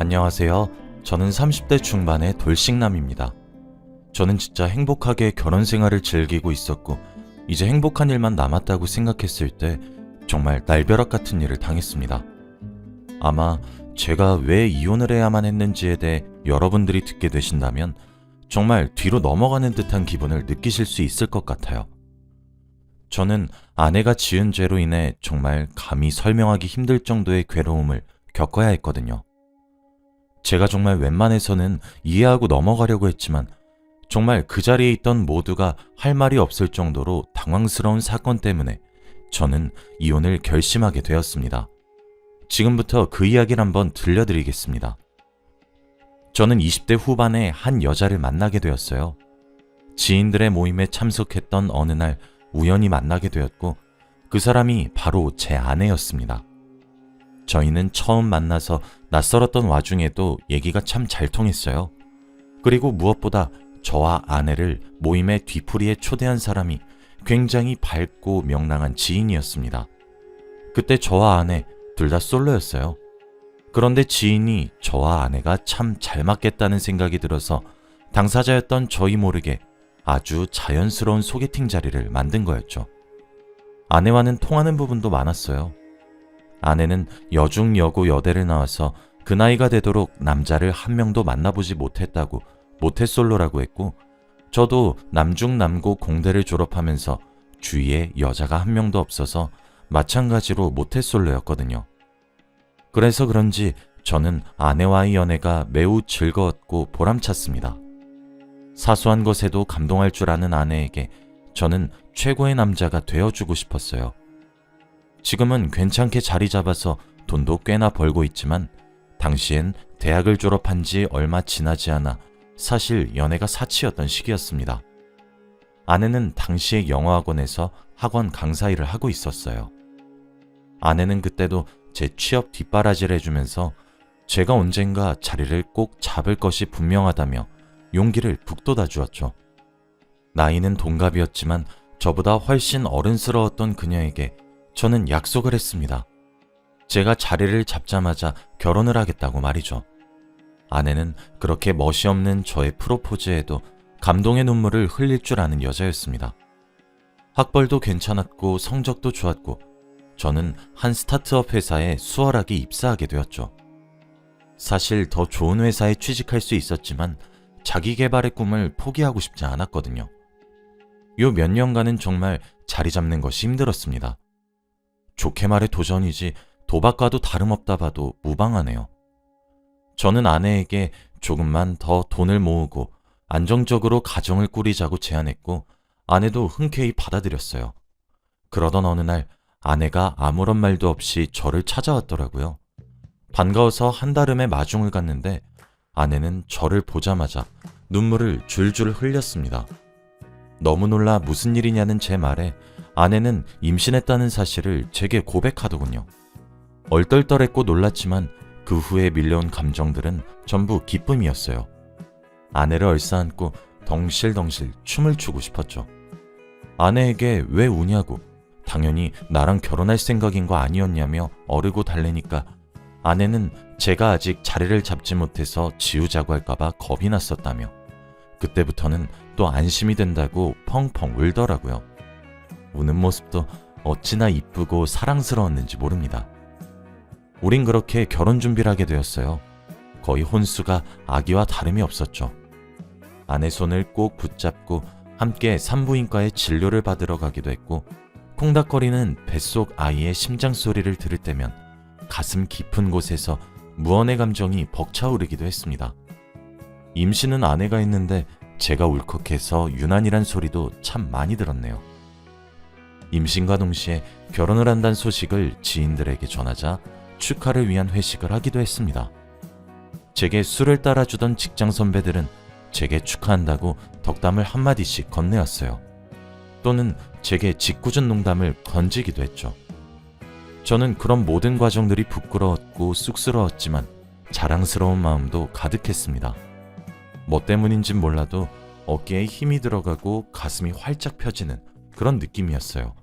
안녕하세요. 저는 30대 중반의 돌싱남입니다. 저는 진짜 행복하게 결혼 생활을 즐기고 있었고, 이제 행복한 일만 남았다고 생각했을 때 정말 날벼락 같은 일을 당했습니다. 아마 제가 왜 이혼을 해야만 했는지에 대해 여러분들이 듣게 되신다면 정말 뒤로 넘어가는 듯한 기분을 느끼실 수 있을 것 같아요. 저는 아내가 지은 죄로 인해 정말 감히 설명하기 힘들 정도의 괴로움을 겪어야 했거든요. 제가 정말 웬만해서는 이해하고 넘어가려고 했지만 정말 그 자리에 있던 모두가 할 말이 없을 정도로 당황스러운 사건 때문에 저는 이혼을 결심하게 되었습니다. 지금부터 그 이야기를 한번 들려드리겠습니다. 저는 20대 후반에 한 여자를 만나게 되었어요. 지인들의 모임에 참석했던 어느 날 우연히 만나게 되었고, 그 사람이 바로 제 아내였습니다. 저희는 처음 만나서 낯설었던 와중에도 얘기가 참 잘 통했어요. 그리고 무엇보다 저와 아내를 모임의 뒤풀이에 초대한 사람이 굉장히 밝고 명랑한 지인이었습니다. 그때 저와 아내 둘 다 솔로였어요. 그런데 지인이 저와 아내가 참 잘 맞겠다는 생각이 들어서 당사자였던 저희 모르게 아주 자연스러운 소개팅 자리를 만든 거였죠. 아내와는 통하는 부분도 많았어요. 아내는 여중, 여고, 여대를 나와서 그 나이가 되도록 남자를 한 명도 만나보지 못했다고 모태솔로라고 했고, 저도 남중, 남고, 공대를 졸업하면서 주위에 여자가 한 명도 없어서 마찬가지로 모태솔로였거든요. 그래서 그런지 저는 아내와의 연애가 매우 즐거웠고 보람찼습니다. 사소한 것에도 감동할 줄 아는 아내에게 저는 최고의 남자가 되어주고 싶었어요. 지금은 괜찮게 자리 잡아서 돈도 꽤나 벌고 있지만 당시엔 대학을 졸업한 지 얼마 지나지 않아 사실 연애가 사치였던 시기였습니다. 아내는 당시에 영어학원에서 학원 강사 일을 하고 있었어요. 아내는 그때도 제 취업 뒷바라지를 해주면서 제가 언젠가 자리를 꼭 잡을 것이 분명하다며 용기를 북돋아 주었죠. 나이는 동갑이었지만 저보다 훨씬 어른스러웠던 그녀에게 저는 약속을 했습니다. 제가 자리를 잡자마자 결혼을 하겠다고 말이죠. 아내는 그렇게 멋이 없는 저의 프로포즈에도 감동의 눈물을 흘릴 줄 아는 여자였습니다. 학벌도 괜찮았고 성적도 좋았고 저는 한 스타트업 회사에 수월하게 입사하게 되었죠. 사실 더 좋은 회사에 취직할 수 있었지만 자기 개발의 꿈을 포기하고 싶지 않았거든요. 요 몇 년간은 정말 자리 잡는 것이 힘들었습니다. 좋게 말해 도전이지 도박과도 다름없다 봐도 무방하네요. 저는 아내에게 조금만 더 돈을 모으고 안정적으로 가정을 꾸리자고 제안했고, 아내도 흔쾌히 받아들였어요. 그러던 어느 날 아내가 아무런 말도 없이 저를 찾아왔더라고요. 반가워서 한달음에 마중을 갔는데 아내는 저를 보자마자 눈물을 줄줄 흘렸습니다. 너무 놀라 무슨 일이냐는 제 말에 아내는 임신했다는 사실을 제게 고백하더군요. 얼떨떨했고 놀랐지만 그 후에 밀려온 감정들은 전부 기쁨이었어요. 아내를 얼싸안고 덩실덩실 춤을 추고 싶었죠. 아내에게 왜 우냐고, 당연히 나랑 결혼할 생각인 거 아니었냐며 어르고 달래니까 아내는 제가 아직 자리를 잡지 못해서 지우자고 할까봐 겁이 났었다며 그때부터는 또 안심이 된다고 펑펑 울더라고요. 우는 모습도 어찌나 이쁘고 사랑스러웠는지 모릅니다. 우린 그렇게 결혼 준비를 하게 되었어요. 거의 혼수가 아기와 다름이 없었죠. 아내 손을 꼭 붙잡고 함께 산부인과에 진료를 받으러 가기도 했고, 콩닥거리는 뱃속 아이의 심장 소리를 들을 때면 가슴 깊은 곳에서 무언의 감정이 벅차오르기도 했습니다. 임신은 아내가 했는데 제가 울컥해서 유난이란 소리도 참 많이 들었네요. 임신과 동시에 결혼을 한다는 소식을 지인들에게 전하자 축하를 위한 회식을 하기도 했습니다. 제게 술을 따라주던 직장 선배들은 제게 축하한다고 덕담을 한마디씩 건네었어요. 또는 제게 짓궂은 농담을 건지기도 했죠. 저는 그런 모든 과정들이 부끄러웠고 쑥스러웠지만 자랑스러운 마음도 가득했습니다. 뭐 때문인진 몰라도 어깨에 힘이 들어가고 가슴이 활짝 펴지는 그런 느낌이었어요.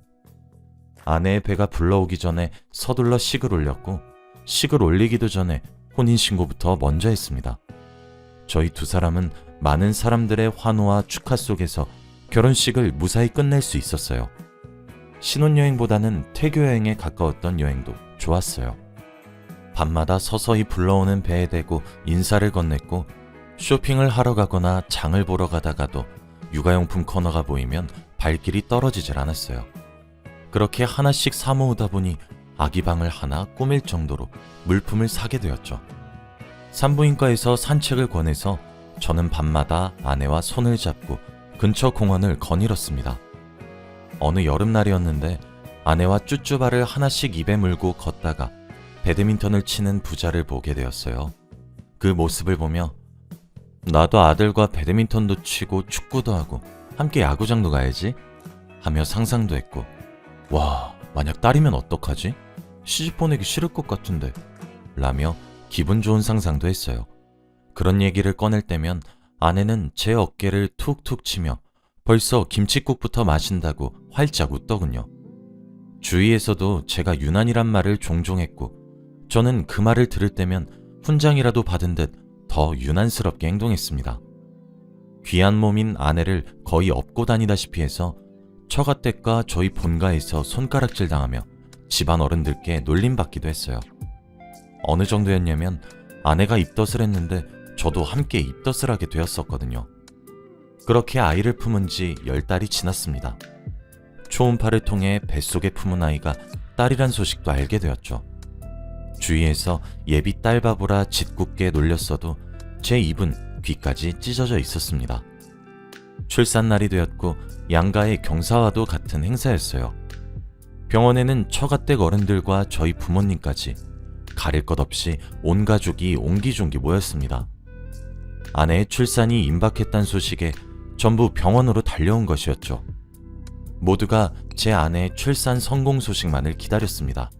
아내의 배가 불러오기 전에 서둘러 식을 올렸고, 식을 올리기도 전에 혼인신고부터 먼저 했습니다. 저희 두 사람은 많은 사람들의 환호와 축하 속에서 결혼식을 무사히 끝낼 수 있었어요. 신혼여행보다는 퇴교여행에 가까웠던 여행도 좋았어요. 밤마다 서서히 불러오는 배에 대고 인사를 건넸고, 쇼핑을 하러 가거나 장을 보러 가다가도 육아용품 코너가 보이면 발길이 떨어지질 않았어요. 그렇게 하나씩 사 모으다 보니 아기 방을 하나 꾸밀 정도로 물품을 사게 되었죠. 산부인과에서 산책을 권해서 저는 밤마다 아내와 손을 잡고 근처 공원을 거닐었습니다. 어느 여름날이었는데 아내와 쭈쭈바를 하나씩 입에 물고 걷다가 배드민턴을 치는 부자를 보게 되었어요. 그 모습을 보며 나도 아들과 배드민턴도 치고 축구도 하고 함께 야구장도 가야지 하며 상상도 했고, 와, 만약 딸이면 어떡하지? 시집 보내기 싫을 것 같은데 라며 기분 좋은 상상도 했어요. 그런 얘기를 꺼낼 때면 아내는 제 어깨를 툭툭 치며 벌써 김칫국부터 마신다고 활짝 웃더군요. 주위에서도 제가 유난이란 말을 종종 했고, 저는 그 말을 들을 때면 훈장이라도 받은 듯 더 유난스럽게 행동했습니다. 귀한 몸인 아내를 거의 업고 다니다시피 해서 처가댁과 저희 본가에서 손가락질 당하며 집안 어른들께 놀림받기도 했어요. 어느 정도였냐면 아내가 입덧을 했는데 저도 함께 입덧을 하게 되었었거든요. 그렇게 아이를 품은 지 10달이 지났습니다. 초음파를 통해 뱃속에 품은 아이가 딸이란 소식도 알게 되었죠. 주위에서 예비 딸 바보라 짓궂게 놀렸어도 제 입은 귀까지 찢어져 있었습니다. 출산날이 되었고 양가의 경사와도 같은 행사였어요. 병원에는 처가댁 어른들과 저희 부모님까지 가릴 것 없이 온 가족이 옹기종기 모였습니다. 아내의 출산이 임박했다는 소식에 전부 병원으로 달려온 것이었죠. 모두가 제 아내의 출산 성공 소식만을 기다렸습니다.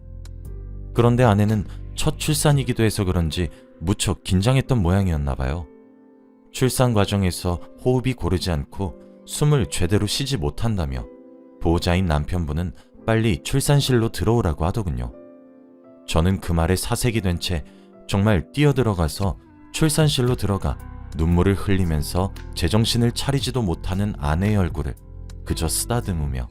그런데 아내는 첫 출산이기도 해서 그런지 무척 긴장했던 모양이었나 봐요. 출산 과정에서 호흡이 고르지 않고 숨을 제대로 쉬지 못한다며 보호자인 남편분은 빨리 출산실로 들어오라고 하더군요. 저는 그 말에 사색이 된 채 정말 뛰어들어가서 출산실로 들어가 눈물을 흘리면서 제정신을 차리지도 못하는 아내의 얼굴을 그저 쓰다듬으며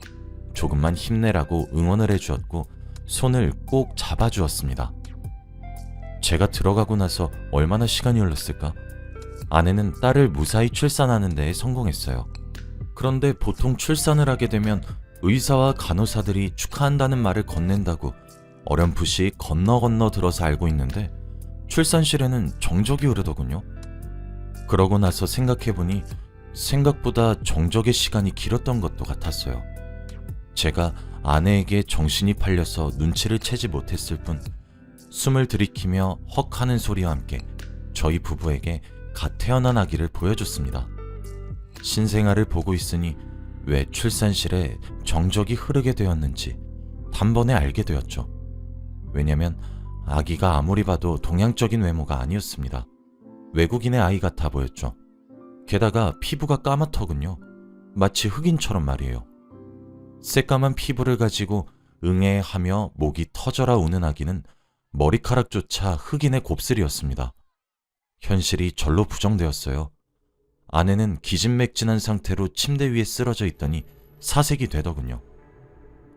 조금만 힘내라고 응원을 해주었고 손을 꼭 잡아주었습니다. 제가 들어가고 나서 얼마나 시간이 흘렀을까? 아내는 딸을 무사히 출산하는 데에 성공했어요. 그런데 보통 출산을 하게 되면 의사와 간호사들이 축하한다는 말을 건넨다고 어렴풋이 건너 들어서 알고 있는데 출산실에는 정적이 흐르더군요. 그러고 나서 생각해보니 생각보다 정적의 시간이 길었던 것도 같았어요. 제가 아내에게 정신이 팔려서 눈치를 채지 못했을 뿐 숨을 들이키며 헉 하는 소리와 함께 저희 부부에게 갓 태어난 아기를 보여줬습니다. 신생아를 보고 있으니 왜 출산실에 정적이 흐르게 되었는지 단번에 알게 되었죠. 왜냐면 아기가 아무리 봐도 동양적인 외모가 아니었습니다. 외국인의 아이 같아 보였죠. 게다가 피부가 까맣더군요. 마치 흑인처럼 말이에요. 새까만 피부를 가지고 응애하며 목이 터져라 우는 아기는 머리카락조차 흑인의 곱슬이었습니다. 현실이 절로 부정되었어요. 아내는 기진맥진한 상태로 침대 위에 쓰러져 있더니 사색이 되더군요.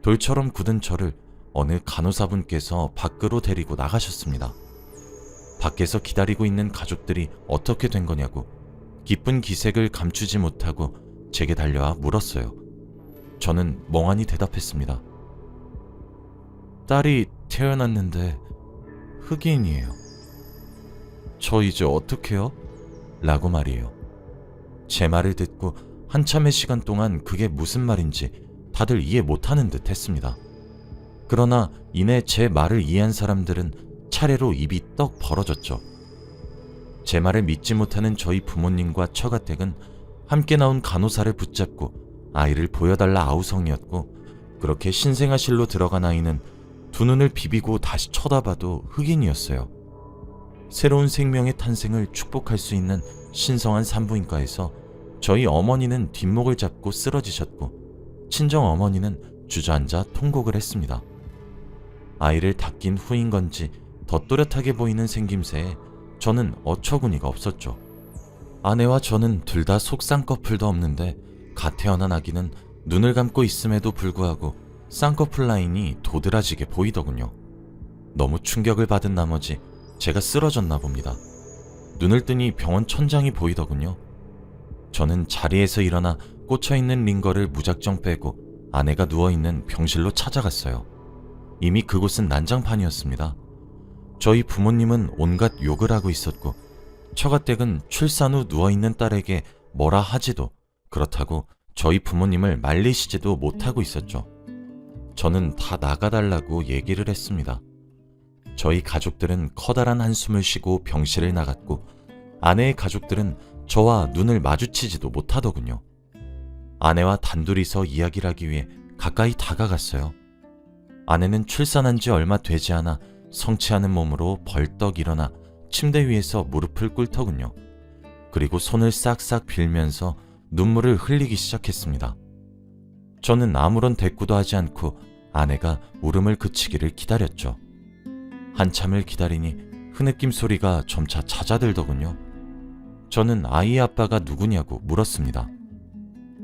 돌처럼 굳은 저를 어느 간호사분께서 밖으로 데리고 나가셨습니다. 밖에서 기다리고 있는 가족들이 어떻게 된 거냐고 기쁜 기색을 감추지 못하고 제게 달려와 물었어요. 저는 멍하니 대답했습니다. 딸이 태어났는데 흑인이에요. 저 이제 어떡해요? 라고 말이에요. 제 말을 듣고 한참의 시간 동안 그게 무슨 말인지 다들 이해 못하는 듯 했습니다. 그러나 이내 제 말을 이해한 사람들은 차례로 입이 떡 벌어졌죠. 제 말을 믿지 못하는 저희 부모님과 처가댁은 함께 나온 간호사를 붙잡고 아이를 보여달라 아우성이었고, 그렇게 신생아실로 들어간 아이는 두 눈을 비비고 다시 쳐다봐도 흑인이었어요. 새로운 생명의 탄생을 축복할 수 있는 신성한 산부인과에서 저희 어머니는 뒷목을 잡고 쓰러지셨고 친정 어머니는 주저앉아 통곡을 했습니다. 아이를 닦인 후인 건지 더 또렷하게 보이는 생김새에 저는 어처구니가 없었죠. 아내와 저는 둘 다 속쌍꺼풀도 없는데 갓 태어난 아기는 눈을 감고 있음에도 불구하고 쌍꺼풀 라인이 도드라지게 보이더군요. 너무 충격을 받은 나머지 제가 쓰러졌나 봅니다. 눈을 뜨니 병원 천장이 보이더군요. 저는 자리에서 일어나 꽂혀있는 링거를 무작정 빼고 아내가 누워있는 병실로 찾아갔어요. 이미 그곳은 난장판이었습니다. 저희 부모님은 온갖 욕을 하고 있었고 처가댁은 출산 후 누워있는 딸에게 뭐라 하지도, 그렇다고 저희 부모님을 말리시지도 못하고 있었죠. 저는 다 나가달라고 얘기를 했습니다. 저희 가족들은 커다란 한숨을 쉬고 병실을 나갔고 아내의 가족들은 저와 눈을 마주치지도 못하더군요. 아내와 단둘이서 이야기를 하기 위해 가까이 다가갔어요. 아내는 출산한 지 얼마 되지 않아 성취하는 몸으로 벌떡 일어나 침대 위에서 무릎을 꿇더군요. 그리고 손을 싹싹 빌면서 눈물을 흘리기 시작했습니다. 저는 아무런 대꾸도 하지 않고 아내가 울음을 그치기를 기다렸죠. 한참을 기다리니 흐느낌 소리가 점차 잦아들더군요. 저는 아이의 아빠가 누구냐고 물었습니다.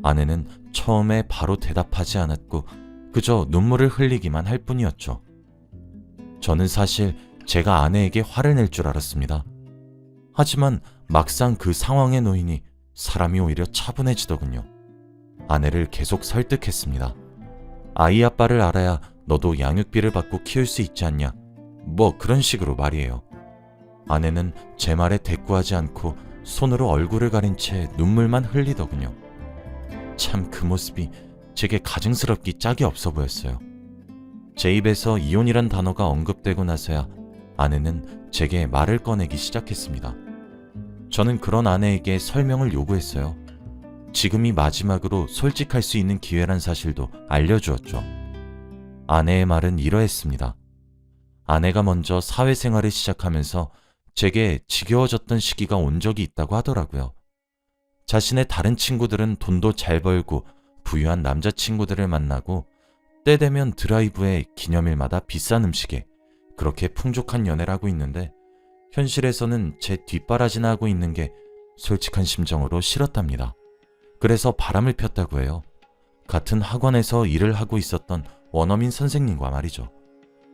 아내는 처음에 바로 대답하지 않았고 그저 눈물을 흘리기만 할 뿐이었죠. 저는 사실 제가 아내에게 화를 낼 줄 알았습니다. 하지만 막상 그 상황에 놓이니 사람이 오히려 차분해지더군요. 아내를 계속 설득했습니다. 아이 아빠를 알아야 너도 양육비를 받고 키울 수 있지 않냐, 뭐 그런 식으로 말이에요. 아내는 제 말에 대꾸하지 않고 손으로 얼굴을 가린 채 눈물만 흘리더군요. 참 그 모습이 제게 가증스럽기 짝이 없어 보였어요. 제 입에서 이혼이란 단어가 언급되고 나서야 아내는 제게 말을 꺼내기 시작했습니다. 저는 그런 아내에게 설명을 요구했어요. 지금이 마지막으로 솔직할 수 있는 기회란 사실도 알려주었죠. 아내의 말은 이러했습니다. 아내가 먼저 사회생활을 시작하면서 제게 지겨워졌던 시기가 온 적이 있다고 하더라고요. 자신의 다른 친구들은 돈도 잘 벌고 부유한 남자친구들을 만나고 때 되면 드라이브에 기념일마다 비싼 음식에 그렇게 풍족한 연애를 하고 있는데 현실에서는 제 뒷바라지나 하고 있는 게 솔직한 심정으로 싫었답니다. 그래서 바람을 폈다고 해요. 같은 학원에서 일을 하고 있었던 원어민 선생님과 말이죠.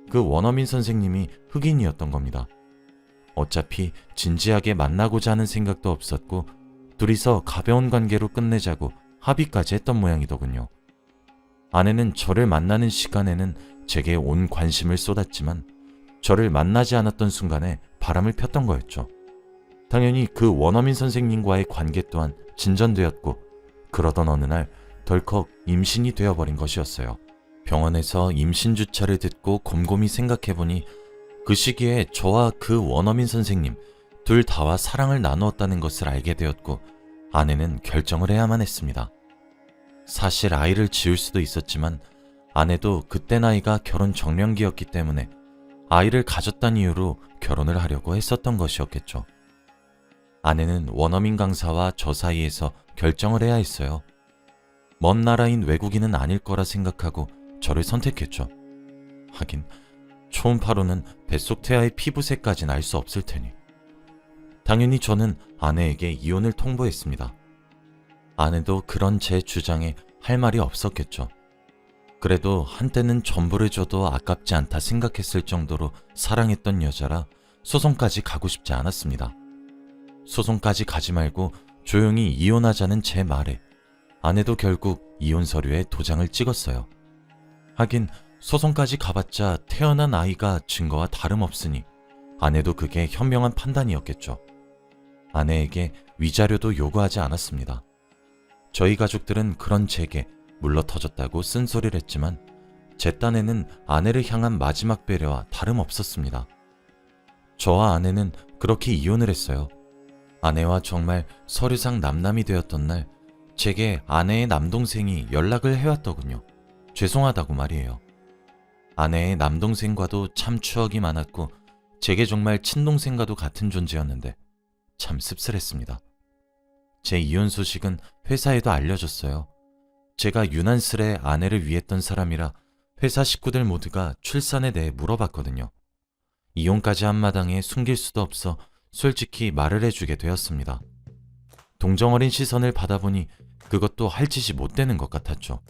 그 원어민 선생님이 흑인이었던 겁니다. 어차피 진지하게 만나고자 하는 생각도 없었고 둘이서 가벼운 관계로 끝내자고 합의까지 했던 모양이더군요. 아내는 저를 만나는 시간에는 제게 온 관심을 쏟았지만 저를 만나지 않았던 순간에 바람을 폈던 거였죠. 당연히 그 원어민 선생님과의 관계 또한 진전되었고 그러던 어느 날 덜컥 임신이 되어버린 것이었어요. 병원에서 임신 주차를 듣고 곰곰이 생각해보니 그 시기에 저와 그 원어민 선생님 둘 다와 사랑을 나누었다는 것을 알게 되었고 아내는 결정을 해야만 했습니다. 사실 아이를 지을 수도 있었지만 아내도 그때 나이가 결혼 정년기였기 때문에 아이를 가졌다는 이유로 결혼을 하려고 했었던 것이었겠죠. 아내는 원어민 강사와 저 사이에서 결정을 해야 했어요. 먼 나라인 외국인은 아닐 거라 생각하고 저를 선택했죠. 하긴 초음파로는 뱃속 태아의 피부색까지는 알 수 없을 테니. 당연히 저는 아내에게 이혼을 통보했습니다. 아내도 그런 제 주장에 할 말이 없었겠죠. 그래도 한때는 전부를 줘도 아깝지 않다 생각했을 정도로 사랑했던 여자라 소송까지 가고 싶지 않았습니다. 소송까지 가지 말고 조용히 이혼하자는 제 말에 아내도 결국 이혼 서류에 도장을 찍었어요. 하긴 소송까지 가봤자 태어난 아이가 증거와 다름없으니 아내도 그게 현명한 판단이었겠죠. 아내에게 위자료도 요구하지 않았습니다. 저희 가족들은 그런 제게 물러터졌다고 쓴소리를 했지만 제 딴에는 아내를 향한 마지막 배려와 다름없었습니다. 저와 아내는 그렇게 이혼을 했어요. 아내와 정말 서류상 남남이 되었던 날 제게 아내의 남동생이 연락을 해왔더군요. 죄송하다고 말이에요. 아내의 남동생과도 참 추억이 많았고 제게 정말 친동생과도 같은 존재였는데 참 씁쓸했습니다. 제 이혼 소식은 회사에도 알려졌어요. 제가 유난스레 아내를 위했던 사람이라 회사 식구들 모두가 출산에 대해 물어봤거든요. 이혼까지 한 마당에 숨길 수도 없어 솔직히 말을 해주게 되었습니다. 동정어린 시선을 받아보니 그것도 할 짓이 못 되는 것 같았죠.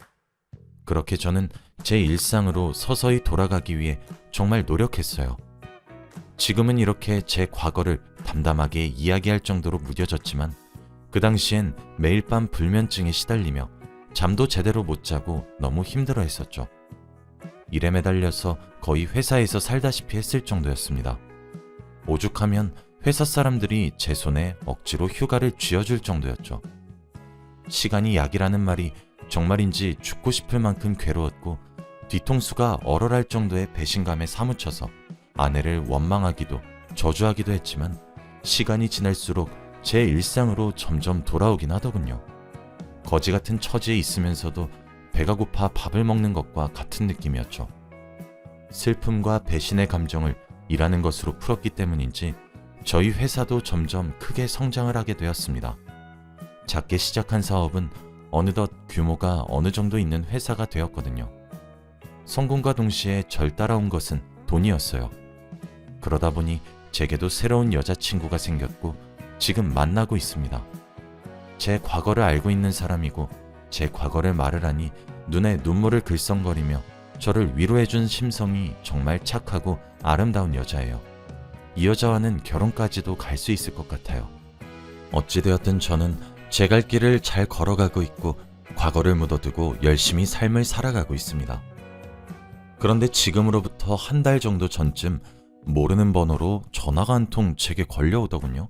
그렇게 저는 제 일상으로 서서히 돌아가기 위해 정말 노력했어요. 지금은 이렇게 제 과거를 담담하게 이야기할 정도로 무뎌졌지만 그 당시엔 매일 밤 불면증에 시달리며 잠도 제대로 못 자고 너무 힘들어 했었죠. 일에 매달려서 거의 회사에서 살다시피 했을 정도였습니다. 오죽하면 회사 사람들이 제 손에 억지로 휴가를 쥐어줄 정도였죠. 시간이 약이라는 말이 정말인지 죽고 싶을 만큼 괴로웠고 뒤통수가 얼얼할 정도의 배신감에 사무쳐서 아내를 원망하기도 저주하기도 했지만 시간이 지날수록 제 일상으로 점점 돌아오긴 하더군요. 거지 같은 처지에 있으면서도 배가 고파 밥을 먹는 것과 같은 느낌이었죠. 슬픔과 배신의 감정을 일하는 것으로 풀었기 때문인지 저희 회사도 점점 크게 성장을 하게 되었습니다. 작게 시작한 사업은 어느덧 규모가 어느 정도 있는 회사가 되었거든요. 성공과 동시에 절 따라온 것은 돈이었어요. 그러다 보니 제게도 새로운 여자친구가 생겼고 지금 만나고 있습니다. 제 과거를 알고 있는 사람이고 제 과거를 말을 하니 눈에 눈물을 글썽거리며 저를 위로해준 심성이 정말 착하고 아름다운 여자예요. 이 여자와는 결혼까지도 갈 수 있을 것 같아요. 어찌되었든 저는 제 갈 길을 잘 걸어가고 있고 과거를 묻어두고 열심히 삶을 살아가고 있습니다. 그런데 지금으로부터 한 달 정도 전쯤 모르는 번호로 전화가 한 통 제게 걸려오더군요.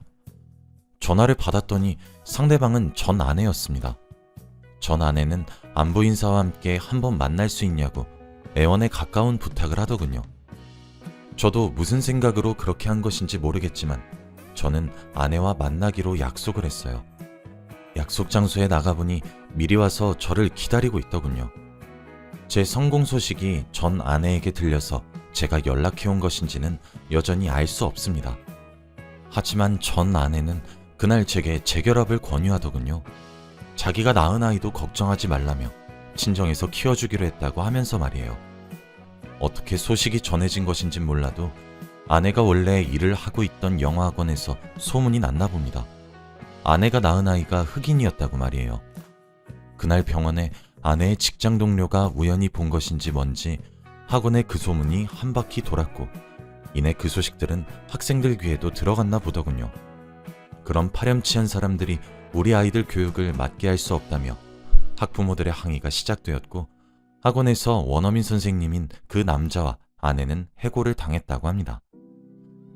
전화를 받았더니 상대방은 전 아내였습니다. 전 아내는 안부 인사와 함께 한번 만날 수 있냐고 애원에 가까운 부탁을 하더군요. 저도 무슨 생각으로 그렇게 한 것인지 모르겠지만 저는 아내와 만나기로 약속을 했어요. 약속 장소에 나가보니 미리 와서 저를 기다리고 있더군요. 제 성공 소식이 전 아내에게 들려서 제가 연락해온 것인지는 여전히 알 수 없습니다. 하지만 전 아내는 그날 제게 재결합을 권유하더군요. 자기가 낳은 아이도 걱정하지 말라며 친정에서 키워주기로 했다고 하면서 말이에요. 어떻게 소식이 전해진 것인진 몰라도 아내가 원래 일을 하고 있던 영어학원에서 소문이 났나 봅니다. 아내가 낳은 아이가 흑인이었다고 말이에요. 그날 병원에 아내의 직장 동료가 우연히 본 것인지 뭔지 학원에 그 소문이 한 바퀴 돌았고 이내 그 소식들은 학생들 귀에도 들어갔나 보더군요. 그런 파렴치한 사람들이 우리 아이들 교육을 맡게 할 수 없다며 학부모들의 항의가 시작되었고 학원에서 원어민 선생님인 그 남자와 아내는 해고를 당했다고 합니다.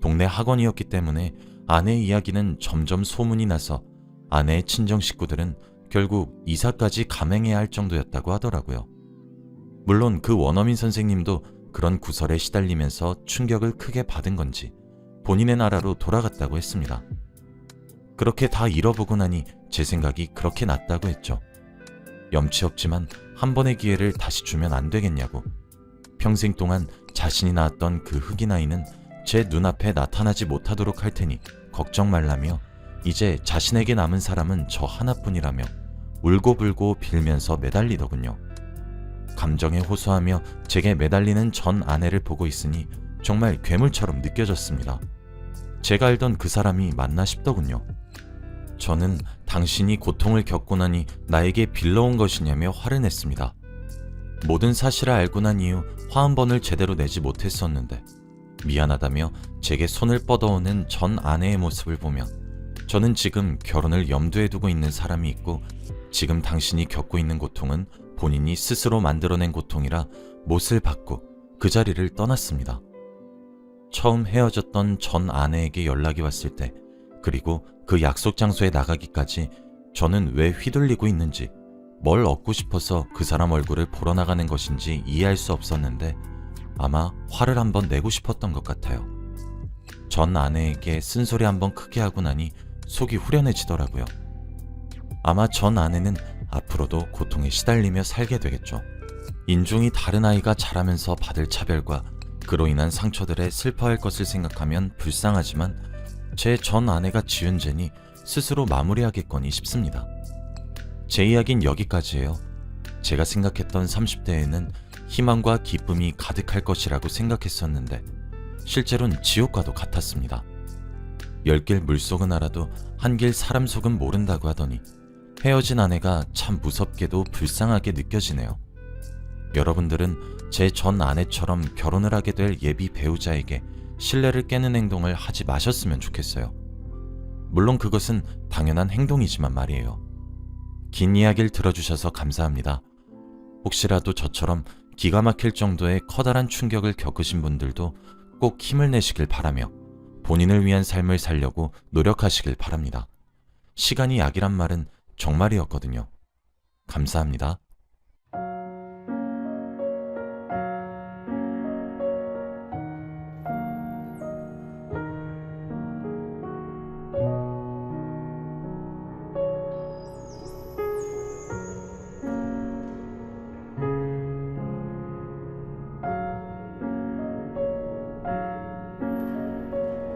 동네 학원이었기 때문에 아내의 이야기는 점점 소문이 나서 아내의 친정 식구들은 결국 이사까지 감행해야 할 정도였다고 하더라고요. 물론 그 원어민 선생님도 그런 구설에 시달리면서 충격을 크게 받은 건지 본인의 나라로 돌아갔다고 했습니다. 그렇게 다 잃어보고 나니 제 생각이 그렇게 났다고 했죠. 염치 없지만 한 번의 기회를 다시 주면 안 되겠냐고. 평생 동안 자신이 낳았던 그 흑인 아이는 제 눈앞에 나타나지 못하도록 할 테니 걱정 말라며 이제 자신에게 남은 사람은 저 하나뿐이라며 울고불고 빌면서 매달리더군요. 감정에 호소하며 제게 매달리는 전 아내를 보고 있으니 정말 괴물처럼 느껴졌습니다. 제가 알던 그 사람이 맞나 싶더군요. 저는 당신이 고통을 겪고 나니 나에게 빌러온 것이냐며 화를 냈습니다. 모든 사실을 알고 난 이후 화 한 번을 제대로 내지 못했었는데 미안하다며 제게 손을 뻗어오는 전 아내의 모습을 보며 저는 지금 결혼을 염두에 두고 있는 사람이 있고 지금 당신이 겪고 있는 고통은 본인이 스스로 만들어낸 고통이라 못을 받고 그 자리를 떠났습니다. 처음 헤어졌던 전 아내에게 연락이 왔을 때 그리고 그 약속 장소에 나가기까지 저는 왜 휘둘리고 있는지 뭘 얻고 싶어서 그 사람 얼굴을 보러 나가는 것인지 이해할 수 없었는데 아마 화를 한번 내고 싶었던 것 같아요. 전 아내에게 쓴소리 한번 크게 하고 나니 속이 후련해지더라고요. 아마 전 아내는 앞으로도 고통에 시달리며 살게 되겠죠. 인종이 다른 아이가 자라면서 받을 차별과 그로 인한 상처들에 슬퍼할 것을 생각하면 불쌍하지만 제 전 아내가 지은 죄니 스스로 마무리하겠거니 싶습니다. 제 이야기는 여기까지예요. 제가 생각했던 30대에는 희망과 기쁨이 가득할 것이라고 생각했었는데 실제로는 지옥과도 같았습니다. 10길 물속은 알아도 한 길 사람 속은 모른다고 하더니 헤어진 아내가 참 무섭게도 불쌍하게 느껴지네요. 여러분들은 제 전 아내처럼 결혼을 하게 될 예비 배우자에게 신뢰를 깨는 행동을 하지 마셨으면 좋겠어요. 물론 그것은 당연한 행동이지만 말이에요. 긴 이야기를 들어주셔서 감사합니다. 혹시라도 저처럼 기가 막힐 정도의 커다란 충격을 겪으신 분들도 꼭 힘을 내시길 바라며 본인을 위한 삶을 살려고 노력하시길 바랍니다. 시간이 약이란 말은 정말이었거든요. 감사합니다.